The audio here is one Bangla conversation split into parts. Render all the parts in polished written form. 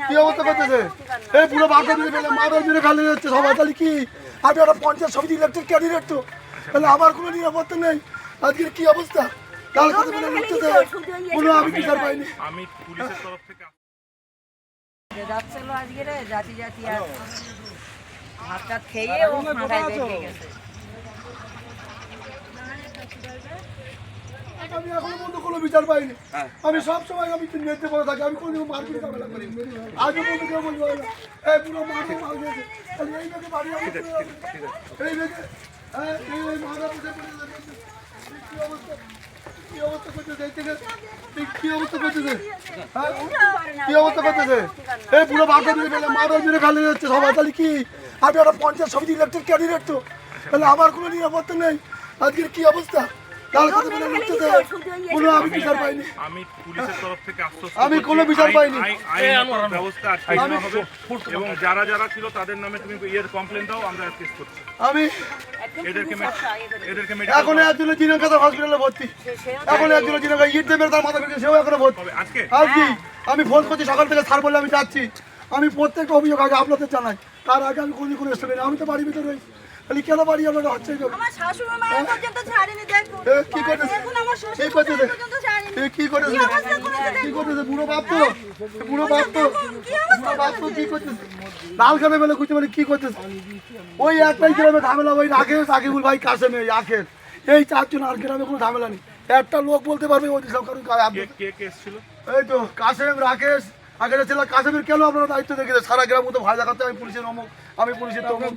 কি অবস্থা করতেছে? এই পুরো বাঁকা দিয়ে ফেলে মারা মেরে খালি যাচ্ছে সবাই। তাহলে কি আমি একটা পঞ্চায়েত সমিতি ইলেকটেড ক্যান্ডিডেট, তো তাহলে আমার কোনো নিরাপত্তা নেই। আজকের কি অবস্থা? তাহলে কত মিলে লুটতেছে, কোনো আমি বিচার পাইনি। আমি পুলিশের তরফ থেকে যাচ্ছিল আজকে রে জাতি জাতি আর ভাত টাত খেয়ে ও মাথায় বেঁধে গেছে। আমি এখনো পর্যন্ত কোনো বিচার পাইনি। আমি সবসময় আমি নেতে পড়ে থাকি, আমি কোনো মারপিট ঝামেলা করি। আজও পর্যন্ত কেউ বলবো না এই পুরো মাঠে মাল গেছে, তাহলে এই মেয়েকে বাড়ি এই মেয়েকে এই মারা বুঝে কি অবস্থা, কি অবস্থা করতেছে? কি অবস্থা করতেছে? কি অবস্থা করতেছে? এই পুরো বাঁকা দিয়ে ফেলে মারা মেরে খালি যাচ্ছে সবাই। তাহলে কি আমি একটা পঞ্চায়েত সমিতি ইলেকটেড ক্যান্ডিডেট, তো তাহলে আমার কোনো নিরাপত্তা নেই। আজকের কি অবস্থা? তাহলে কত মিলে লুটতেছে, কোনো আমি বিচার পাইনি। আমি পুলিশের তরফ থেকে আশ্বস্ত আমি কোনো বিচার পাইনি। আইনের ব্যবস্থা আজকে নেওয়া হবে এবং যারা যারা ছিল তাদের নামে তুমি কমপ্লেন দাও, আমরা কেস করছি। আমি এদেরকে এখন একজনের জিনাকাতা হসপিটালে ভর্তি, এখন একজনের জিনাকা ইট দেবে তার মাথা ভেঙে সেও এখনো ভর্তি। আজকে আমি ফোন করছি সকাল থেকে, স্যার বললে আমি যাচ্ছি। আমি প্রত্যেকটা অভিযোগ আগে আপনাদের জানাই, তার আগে আমি কোনো স্টেপ নেই। আমি তো বাড়ির ভিতরে রয়েছি, তাহলে কেন বাড়ি আপনারা হচ্ছে? আমার শাশুড়ি মা পর্যন্ত ছাড়েনি, দেখো কি করতেছে? এখন আমার শ্বশুর কি করতেছে? পর্যন্ত ছাড়েনি। কি করতেছে? কি করতেছে? বুড়ো বাপ তো, বুড়ো বাপ তো, বুড়ো বাপ তো কি করতেছে? লাল কানে বেলে খুঁজে বলে কি করতেছে? ওই একটাই গ্রামে ঝামেলা, ওই রাকেশ আকিবুল ভাই কাসেম এই আখের, এই চারজন। আর গ্রামে কোনো ঝামেলা নেই। একটা লোক বলতে পারবে ওই সব কারণ কে কেস ছিল? এই তো কাসেম রাকেশ আগের ছিল। কাসেমের কেন আপনারা দায়িত্ব দেখেছে? সারা গ্রাম মতো ভয় দেখাতে আমি পুলিশের অমুক, আমি পুলিশের তমুক।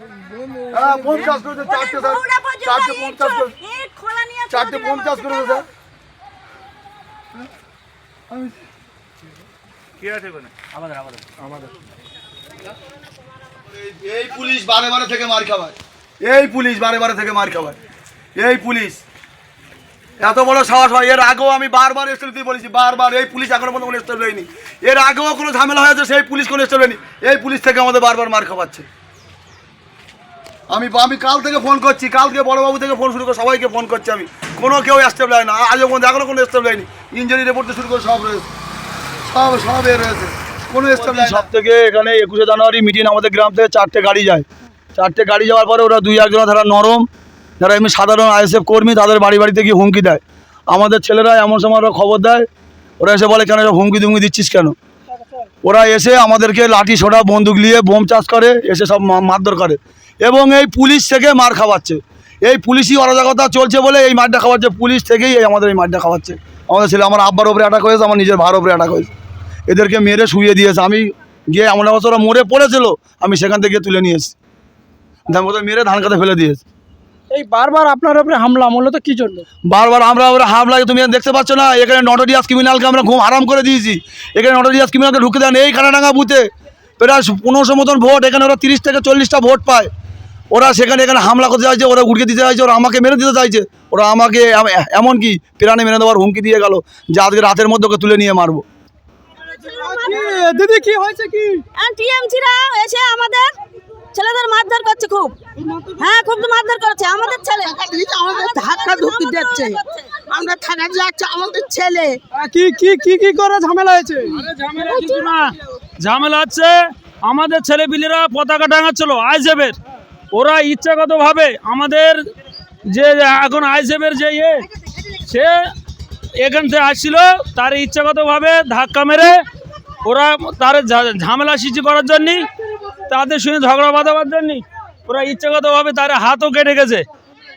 হ্যাঁ 50 করেছে, চারটে স্যার, চারটে 50 করে, চারটে 50 করেছে স্যার। কে আছে ওখানে? আমাদের এই পুলিশ বারে বারে থেকে মার খাওয়ায়, এই পুলিশ বারে বারে থেকে মার খাওয়ায়, এই পুলিশ এত বড় সাহস হয়। এর আগেও আমি বারবার স্টেপ দিয়ে বলেছি, বারবার এই পুলিশ এখনো পর্যন্ত কোনো স্টেপ নেয়নি। এর আগেও কোনো ঝামেলা হয়েছে, সেই পুলিশ কোনো স্টেপ নেয়নি। এই পুলিশ থেকে আমাদের বারবার মার খাওয়াচ্ছে। আমি কাল থেকে ফোন করছি, কালকে বড়বাবু থেকে ফোন শুরু করে সবাইকে ফোন করছি, আমি কোনো কেউ স্টেপ নেয় না। আজও পর্যন্ত এখনো কোনো স্টেপ নেয়নি। ইঞ্জুরি রিপোর্ট থেকে শুরু করে সব রয়েছে, সব এ রয়েছে, কোনো স্টেপ নেই। সব থেকে এখানে 21শে জানুয়ারি মিটিং আমাদের গ্রাম থেকে 4টে গাড়ি যায়। 4টে গাড়ি যাওয়ার পরে ওরা 2-1 যারা নরম, যারা এমনি সাধারণ আইএসএফ কর্মী, তাদের বাড়ি বাড়িতে গিয়ে হুমকি দেয়। আমাদের ছেলেরা এমন সময় ওরা খবর দেয়, ওরা এসে বলে কেন হুমকি দুমকি দিচ্ছিস কেন? ওরা এসে আমাদেরকে লাঠি সোটা বন্দুক নিয়ে বোম চাষ করে, এসে সব মারধর করে এবং এই পুলিশ থেকে মার খাওয়াচ্ছে। এই পুলিশই অরাজকতা চলছে বলে এই মারটা খাওয়াচ্ছে, পুলিশ থেকেই আমাদের এই মারটা খাওয়াচ্ছে। আমাদের ছেলে, আমার আব্বার ওপরে অ্যাটাক হয়েছে, আমার নিজের ভাইয়ের ওপরে অ্যাটাক হয়েছে। এদেরকে মেরে শুয়ে দিয়েছে। আমি গিয়ে এমন অবস্থা ওরা মরে পড়েছিল, আমি সেখান থেকে তুলে নিয়ে এসেছি। ওদের মেরে ধান কাতে ফেলে দিয়েছে। এই বারবার আপনার উপরে হামলা মূলত কি জন্য? বারবার আমরা হামলা, তুমি দেখতে পাচ্ছ না? এখানে নটোরিয়াস ক্রিমিনালকে আমরা ঘুম আরাম করে দিয়েছি। এখানে নটোরিয়াস ক্রিমিনালকে ঢুকে দেন। এই খানাডাঙ্গা বুথে প্রায় 1500 মতন ভোট, এখানে ওরা 30 থেকে 40টা ভোট পায়। ওরা সেখানে এখানে হামলা করতে চাইছে, ওরা উড়িয়ে দিতে চাইছে, ওরা আমাকে মেরে দিতে চাইছে। ওরা আমাকে এমনকি প্রাণে মেরে দেওয়ার হুমকি দিয়ে গেল যে আজকে রাতের মধ্যে ওকে তুলে নিয়ে মারবো। দিদি কি হয়েছে? কি টিএমসিরা এসে আমাদের ছেলেদের মারধর করছে খুব। হ্যাঁ খুব মারধর করছে আমাদের ছেলে, আমাদের ধাক্কা ধুকি দিচ্ছে, আমরা থানা যাচ্ছে আমাদের ছেলে। কি কি কি কি করে ঝামেলা হয়েছে? ঝামেলা হচ্ছে আমাদের ছেলেপিলেরা পতাকা টাঙাচ্ছিল আইএসএফের। ওরা ইচ্ছাগতভাবে আমাদের যে এখন আইএসএফের যে সে এখান থেকে আসছিল, তার ইচ্ছাগতভাবে ধাক্কা মেরে ওরা তার ঝামেলা সৃষ্টি করার জন্যে, তাদের সঙ্গে ঝগড়া বাঁধাবার জন্য ওরা ইচ্ছাগতভাবে তার হাতও কেটে গেছে।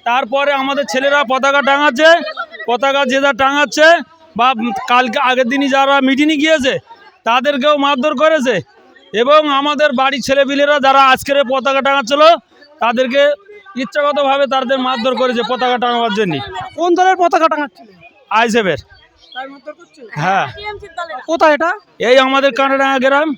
তারপরে আমাদের ছেলেরা পতাকা টাঙাচ্ছে, পতাকা যে যা টাঙাচ্ছে বা কালকে আগের দিনই যারা মিটিংয়ে গিয়েছে তাদেরকেও মারধর করেছে এবং আমাদের বাড়ির ছেলেপিলেরা যারা আজকের পতাকা টাঙাচ্ছিল তাদেরকে ইচ্ছাগতভাবে তাদের মারধর করেছে পতাকা টাঙাবার জন্য। কোন দলের পতাকা টাঙাচ্ছিল? আইএসএফের। হ্যাঁ। কোথায় এটা? এই আমাদের কানাডাঙ্গা গ্রাম।